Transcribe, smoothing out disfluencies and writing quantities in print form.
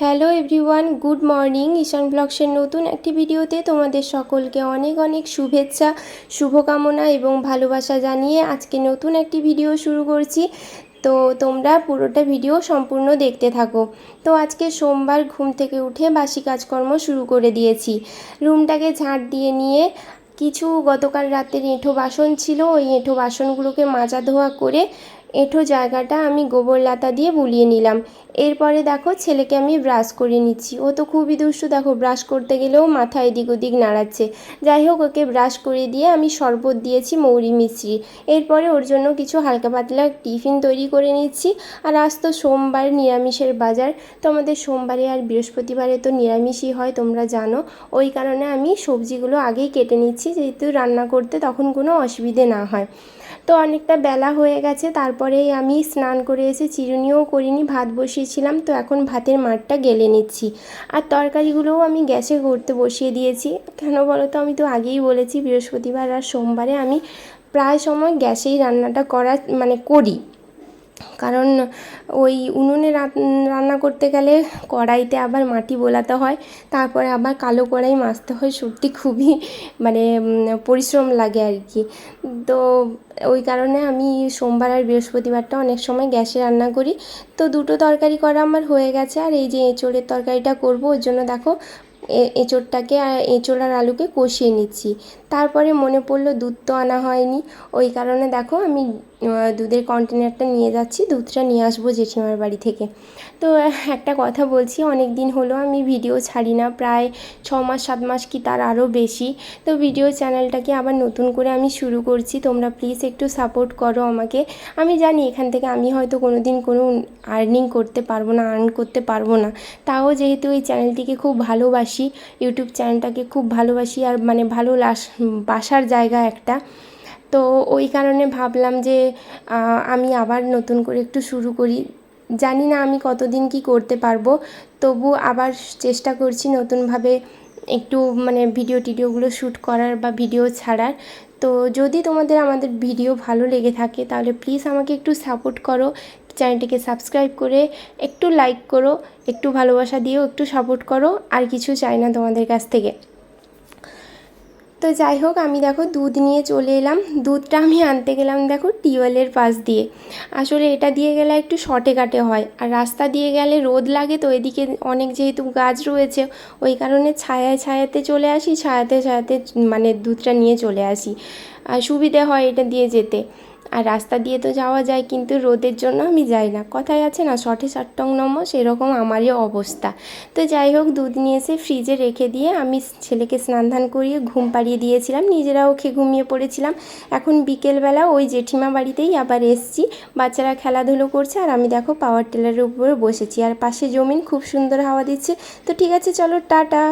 Hello everyone, good morning. Ishan ব্লগসের নতুন একটি ভিডিওতে তোমাদের সকলকে অনেক অনেক শুভেচ্ছা, শুভকামনা এবং ভালোবাসা জানিয়ে আজকে নতুন একটি ভিডিও শুরু করছি। তো তোমরা পুরোটা ভিডিও সম্পূর্ণ দেখতে থাকো। তো আজকে সোমবার ঘুম থেকে উঠে বাসি কাজকর্ম শুরু করে দিয়েছি। রুমটাকে ঝাঁট দিয়ে নিয়ে কিছু গতকাল রাতের এঁঠো বাসন ছিল, ওই এঁঠো বাসনগুলোকে মাজা ধোয়া করে এঁঠো জায়গাটা আমি গোবর লাতা দিয়ে বুলিয়ে নিলাম। এরপরে দেখো ছেলেকে আমি ব্রাশ করে নিচ্ছি। ও তো খুবই দুষ্টু, দেখো ব্রাশ করতে গেলেও মাথা এদিক ওদিক নাড়াচ্ছে। যাই হোক, ওকে ব্রাশ করে দিয়ে আমি শরবত দিয়েছি মৌরি মিশ্রি। এরপরে ওর জন্য কিছু হালকা পাতলা টিফিন তৈরি করে নিচ্ছি। আর আজ তো সোমবার, নিরামিষের বাজার। তো আমাদের সোমবারে আর বৃহস্পতিবারে তো নিরামিষই হয়, তোমরা জানো। ওই কারণে আমি সবজিগুলো আগেই কেটে নিচ্ছি, যেহেতু রান্না করতে তখন কোনো অসুবিধে না হয়। তো অনেকটা বেলা হয়ে গেছে, তারপরেই আমি স্নান করে এসে চিরুনিও করিনি, ভাত বসিয়েছিলাম। তো এখন ভাতের মাড়টা গেলে নিচ্ছি। আর তরকারিগুলোও আমি গ্যাসে করতে বসিয়ে দিয়েছি। কেন বলো তো, আমি তো আগেই বলেছি বৃহস্পতিবার আর সোমবারে আমি প্রায় সময় গ্যাসেই রান্নাটা করি। কারণ ওই উনুনে রান্না করতে গেলে কড়াইতে আবার মাটি বোলাতে হয়, তারপরে আবার কালো কড়াই মাজতে হয়। সত্যি খুবই পরিশ্রম লাগে আর কি। তো ওই কারণে আমি সোমবার আর বৃহস্পতিবারটা অনেক সময় গ্যাসে রান্না করি। তো দুটো তরকারি করা আমার হয়ে গেছে। আর এই যে এঁচোড়ের তরকারিটা করব, ওর জন্য দেখো এঁচোড়টাকে আর এঁচোড় আর আলুকে কষিয়ে নিচ্ছি। তারপরে মনে পড়লো দুধ তো আনা হয়নি, ওই কারণে দেখো আমি দুধের কন্টেনারটা নিয়ে যাচ্ছি, দুধটা নিয়ে আসবো জেঠিমার বাড়ি থেকে। তো একটা কথা বলছি, অনেক দিন হলো আমি ভিডিও ছাড়ি না, প্রায় 6 মাস 7 মাস কি তার আরও বেশি। তো ভিডিও চ্যানেলটাকে আবার নতুন করে আমি শুরু করছি, তোমরা প্লিজ একটু সাপোর্ট করো আমাকে। আমি জানি এখান থেকে আমি হয়তো কোনো দিন কোনো আর্ন করতে পারবো না, তাও যেহেতু এই চ্যানেলটিকে খুব ভালোবাসি, ইউটিউব চ্যানেলটাকে খুব ভালোবাসি, আর বাসার জায়গা একটা। তো ওই কারণে ভাবলাম যে আমি আবার নতুন করে একটু শুরু করি। জানি না আমি কতদিন কি করতে পারবো, তবু আবার চেষ্টা করছি নতুনভাবে একটু ভিডিওগুলো শ্যুট করার বা ভিডিও ছাড়ার। তো যদি তোমাদের আমাদের ভিডিও ভালো লেগে থাকে তাহলে প্লিজ আমাকে একটু সাপোর্ট করো, চ্যানেলটিকে সাবস্ক্রাইব করে একটু লাইক করো, একটু ভালোবাসা দিও, একটু সাপোর্ট করো। আর কিছু চাই না তোমাদের কাছ থেকে। তো যাই হোক, আমি দেখো দুধ নিয়ে চলে এলাম। দুধটা আমি আনতে গেলাম দেখো টিউবওয়েলের পাশ দিয়ে। আসলে এটা দিয়ে গেলে একটু শর্টে কাটে হয়, আর রাস্তা দিয়ে গেলে রোদ লাগে, তো এদিকে অনেক যেহেতু গাছ রয়েছে, ওই কারণে ছায়াতে চলে আসি, ছায়াতে দুধটা নিয়ে চলে আসি। আর সুবিধে হয় এটা দিয়ে যেতে। আর রাস্তা দিয়ে তো যাওয়া যায়, কিন্তু রোদের জন্য আমি যাই না। কথায় আছে না, শর্টে 4 নম, সেরকম আমারই অবস্থা। তো যাই হোক, দুধ নিয়ে এসে ফ্রিজে রেখে দিয়ে আমি ছেলেকে স্নান ধান করিয়ে ঘুম পাড়িয়ে দিয়েছিলাম, নিজেরাও খেয়ে ঘুমিয়ে পড়েছিলাম। এখন বিকেলবেলা ওই জেঠিমা বাড়িতেই আবার এসছি। বাচ্চারা খেলাধুলো করছে, আর আমি দেখো পাওয়ার টিলারের উপরে বসেছি, আর পাশে জমিন, খুব সুন্দর হাওয়া দিচ্ছে। তো ঠিক আছে, চলো টাটা।